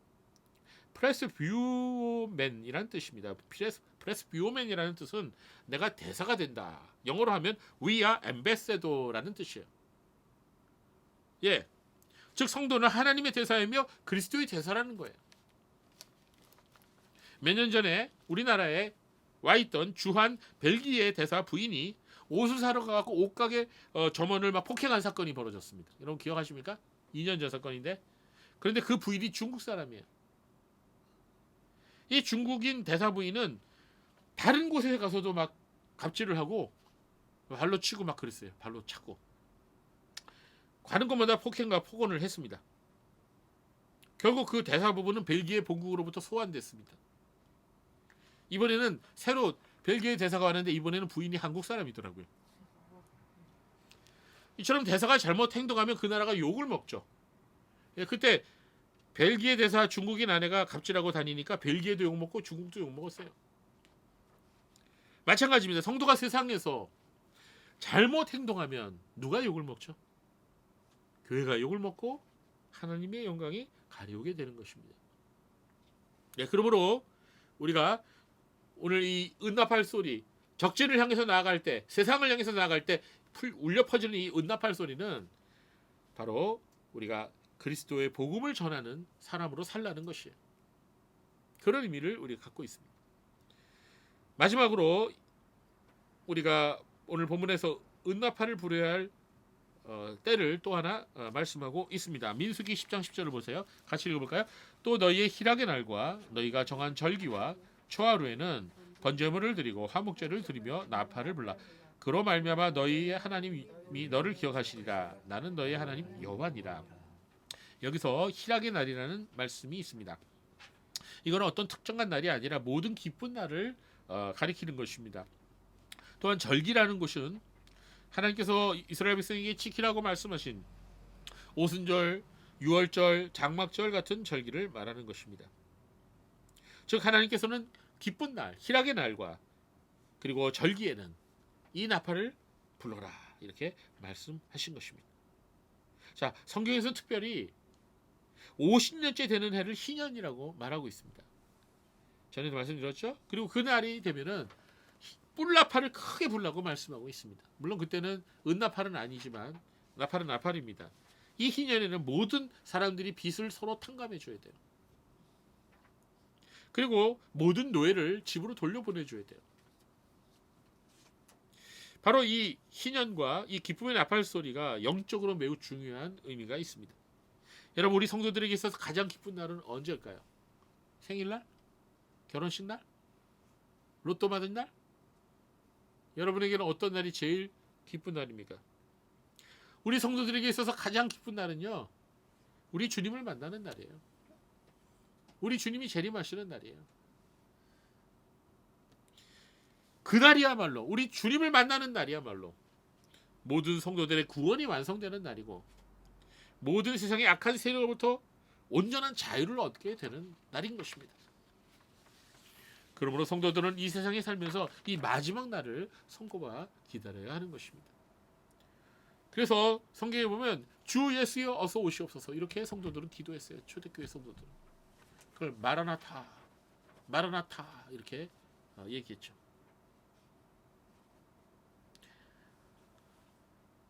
프레스뷰맨이라는 뜻입니다. 프레스뷰맨이라는 뜻은 내가 대사가 된다. 영어로 하면 we are ambassador라는 뜻이에요. 예, 즉 성도는 하나님의 대사이며 그리스도의 대사라는 거예요. 몇 년 전에 우리나라에 와 있던 주한 벨기에 대사 부인이 옷을 사러 가고 옷가게 점원을 막 폭행한 사건이 벌어졌습니다. 여러분 기억하십니까? 2년 전 사건인데, 그런데 그 부인이 중국 사람이에요. 이 중국인 대사 부인은 다른 곳에 가서도 막 갑질을 하고 발로 치고 막 그랬어요. 발로 차고 가는 곳마다 폭행과 폭언을 했습니다. 결국 그 대사 부부는 벨기에 본국으로부터 소환됐습니다. 이번에는 새로 벨기에 대사가 왔는데 이번에는 부인이 한국 사람이더라고요. 이처럼 대사가 잘못 행동하면 그 나라가 욕을 먹죠. 예, 그때 벨기에 대사 중국인 아내가 갑질하고 다니니까 벨기에도 욕먹고 중국도 욕먹었어요. 마찬가지입니다. 성도가 세상에서 잘못 행동하면 누가 욕을 먹죠? 교회가 욕을 먹고 하나님의 영광이 가려오게 되는 것입니다. 예, 그러므로 우리가 오늘 이 응답할 소리, 적진을 향해서 나아갈 때, 세상을 향해서 나아갈 때 울려 퍼지는 이 응답할 소리는 바로 우리가 그리스도의 복음을 전하는 사람으로 살라는 것이에요. 그런 의미를 우리가 갖고 있습니다. 마지막으로 우리가 오늘 본문에서 응답하를 부려야 할 때를 또 하나 말씀하고 있습니다. 민수기 10장 10절을 보세요. 같이 읽어볼까요? 또 너희의 희락의 날과 너희가 정한 절기와 초하루에는 번제물을 드리고 화목제를 드리며 나팔을 불라. 그로 말미암아 너희의 하나님이 너를 기억하시리라. 나는 너희의 하나님 여호와니라. 여기서 희락의 날이라는 말씀이 있습니다. 이거는 어떤 특정한 날이 아니라 모든 기쁜 날을 가리키는 것입니다. 또한 절기라는 것은 하나님께서 이스라엘 백성에게 지키라고 말씀하신 오순절, 유월절, 장막절 같은 절기를 말하는 것입니다. 즉 하나님께서는 기쁜 날, 희락의 날과 그리고 절기에는 이 나팔을 불러라 이렇게 말씀하신 것입니다. 자, 성경에서는 특별히 50년째 되는 해를 희년이라고 말하고 있습니다. 전에도 말씀드렸죠? 그리고 그 날이 되면은 뿔나팔을 크게 불라고 말씀하고 있습니다. 물론 그때는 은나팔은 아니지만 나팔은 나팔입니다. 이 희년에는 모든 사람들이 빚을 서로 탕감해 줘야 돼요. 그리고 모든 노예를 집으로 돌려보내줘야 돼요. 바로 이 희년과 이 기쁨의 나팔 소리가 영적으로 매우 중요한 의미가 있습니다. 여러분, 우리 성도들에게 있어서 가장 기쁜 날은 언제일까요? 생일날? 결혼식 날? 로또 받은 날? 여러분에게는 어떤 날이 제일 기쁜 날입니까? 우리 성도들에게 있어서 가장 기쁜 날은요, 우리 주님을 만나는 날이에요. 우리 주님이 재림하시는 날이에요. 그 날이야말로 우리 주님을 만나는 날이야말로 모든 성도들의 구원이 완성되는 날이고 모든 세상의 악한 세력으로부터 온전한 자유를 얻게 되는 날인 것입니다. 그러므로 성도들은 이 세상에 살면서 이 마지막 날을 손꼽아 기다려야 하는 것입니다. 그래서 성경에 보면 주 예수여 어서 오시옵소서 이렇게 성도들은 기도했어요. 초대교회 성도들은. 그걸 마라나타, 마라나타 이렇게 얘기했죠.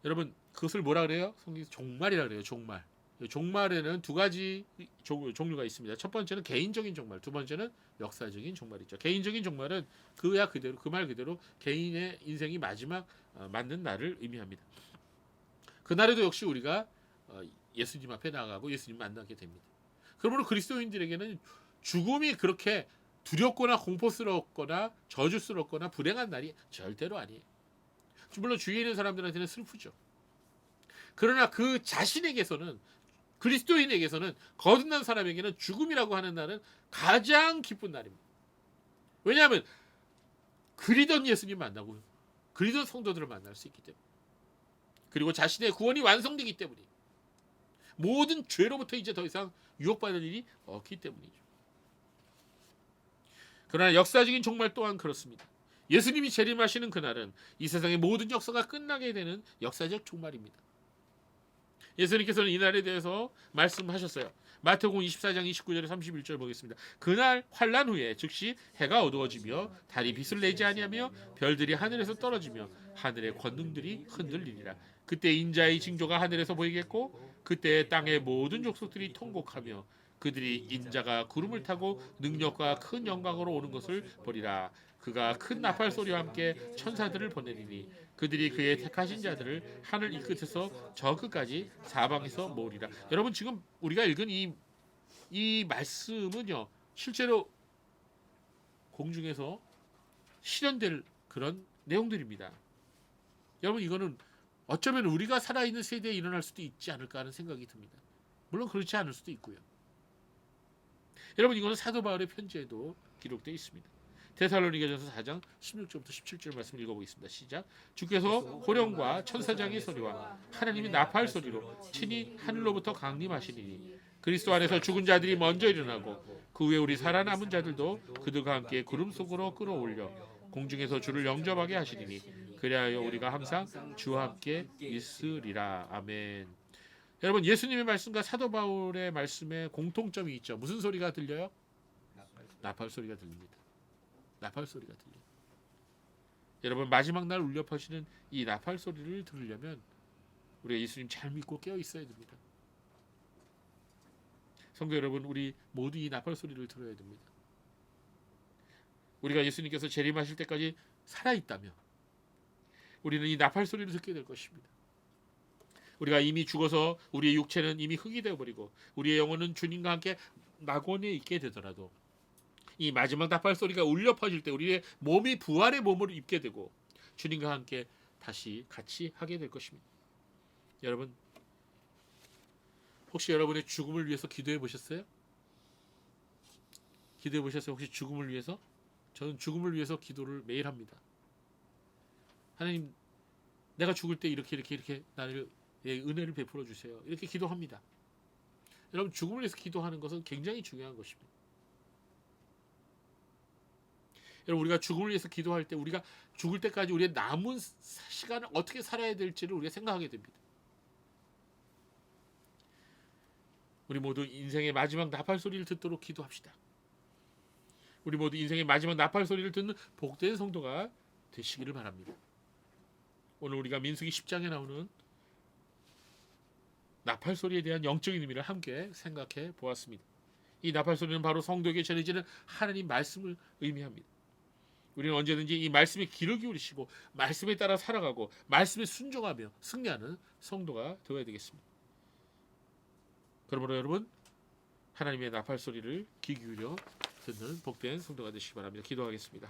여러분, 그것을 뭐라 그래요? 성경에서 종말이라 그래요. 종말. 종말에는 두 가지 종류가 있습니다. 첫 번째는 개인적인 종말, 두 번째는 역사적인 종말이죠. 개인적인 종말은 그야 그대로, 그 말 그대로 개인의 인생이 마지막 맞는 날을 의미합니다. 그날에도 역시 우리가 예수님 앞에 나가고 예수님 만나게 됩니다. 그러므로 그리스도인들에게는 죽음이 그렇게 두렵거나 공포스럽거나 저주스럽거나 불행한 날이 절대로 아니에요. 물론 주위에 있는 사람들한테는 슬프죠. 그러나 그 자신에게서는 그리스도인에게서는 거듭난 사람에게는 죽음이라고 하는 날은 가장 기쁜 날입니다. 왜냐하면 그리던 예수님 만나고 그리던 성도들을 만날 수 있기 때문에, 그리고 자신의 구원이 완성되기 때문에, 모든 죄로부터 이제 더 이상 유혹받을 일이 없기 때문이죠. 그러나 역사적인 종말 또한 그렇습니다. 예수님이 재림하시는 그날은 이 세상의 모든 역사가 끝나게 되는 역사적 종말입니다. 예수님께서는 이날에 대해서 말씀하셨어요. 마태복음 24장 29절에 31절 보겠습니다. 그날 환난 후에 즉시 해가 어두워지며 달이 빛을 내지 아니하며 별들이 하늘에서 떨어지며 하늘의 권능들이 흔들리리라. 그때 인자의 징조가 하늘에서 보이겠고 그때 땅의 모든 족속들이 통곡하며 그들이 인자가 구름을 타고 능력과 큰 영광으로 오는 것을 보리라. 그가 큰 나팔 소리와 함께 천사들을 보내리니 그들이 그의 택하신 자들을 하늘 이 끝에서 저 끝까지 사방에서 모으리라. 여러분, 지금 우리가 읽은 이 말씀은요, 실제로 공중에서 실현될 그런 내용들입니다. 여러분, 이거는 어쩌면 우리가 살아있는 세대에 일어날 수도 있지 않을까 하는 생각이 듭니다. 물론 그렇지 않을 수도 있고요. 여러분, 이거는 사도 바울의 편지에도 기록되어 있습니다. 데살로니가전서 4장 16절부터 17절 말씀 읽어보겠습니다. 시작. 주께서 호령과 천사장의 소리와 하나님의 나팔 소리로 친히 하늘로부터 강림하시니 그리스도 안에서 죽은 자들이 먼저 일어나고 그 후에 우리 살아남은 자들도 그들과 함께 구름 속으로 끌어올려 공중에서 주를 영접하게 하시리니 그리하여 우리가 항상 주와 함께 있으리라. 아멘. 여러분, 예수님의 말씀과 사도 바울의 말씀에 공통점이 있죠. 무슨 소리가 들려요? 나팔 소리가 들립니다. 나팔 소리가 들려요. 여러분, 마지막 날 울려 퍼지는 이 나팔 소리를 들으려면 우리가 예수님 잘 믿고 깨어 있어야 됩니다. 성도 여러분, 우리 모두 이 나팔 소리를 들어야 됩니다. 우리가 예수님께서 재림하실 때까지 살아있다면 우리는 이 나팔 소리를 듣게 될 것입니다. 우리가 이미 죽어서 우리의 육체는 이미 흙이 되어버리고 우리의 영혼은 주님과 함께 낙원에 있게 되더라도 이 마지막 나팔 소리가 울려 퍼질 때 우리의 몸이 부활의 몸을 입게 되고 주님과 함께 다시 같이 하게 될 것입니다. 여러분, 혹시 여러분의 죽음을 위해서 기도해 보셨어요? 기도해 보셨어요? 혹시 죽음을 위해서? 저는 죽음을 위해서 기도를 매일 합니다. 하나님, 내가 죽을 때 이렇게 나를 은혜를 베풀어 주세요. 이렇게 기도합니다. 여러분, 죽음을 위해서 기도하는 것은 굉장히 중요한 것입니다. 여러분, 우리가 죽음을 위해서 기도할 때 우리가 죽을 때까지 우리의 남은 시간을 어떻게 살아야 될지를 우리가 생각하게 됩니다. 우리 모두 인생의 마지막 나팔 소리를 듣도록 기도합시다. 우리 모두 인생의 마지막 나팔 소리를 듣는 복된 성도가 되시기를 바랍니다. 오늘 우리가 민수기 10장에 나오는 나팔 소리에 대한 영적인 의미를 함께 생각해 보았습니다. 이 나팔 소리는 바로 성도에게 전해지는 하나님 말씀을 의미합니다. 우리는 언제든지 이 말씀에 귀를 기울이시고 말씀에 따라 살아가고 말씀에 순종하며 승리하는 성도가 되어야 되겠습니다. 그러므로 여러분, 하나님의 나팔 소리를 귀 기울여 듣는 복된 성도가 되시기 바랍니다. 기도하겠습니다.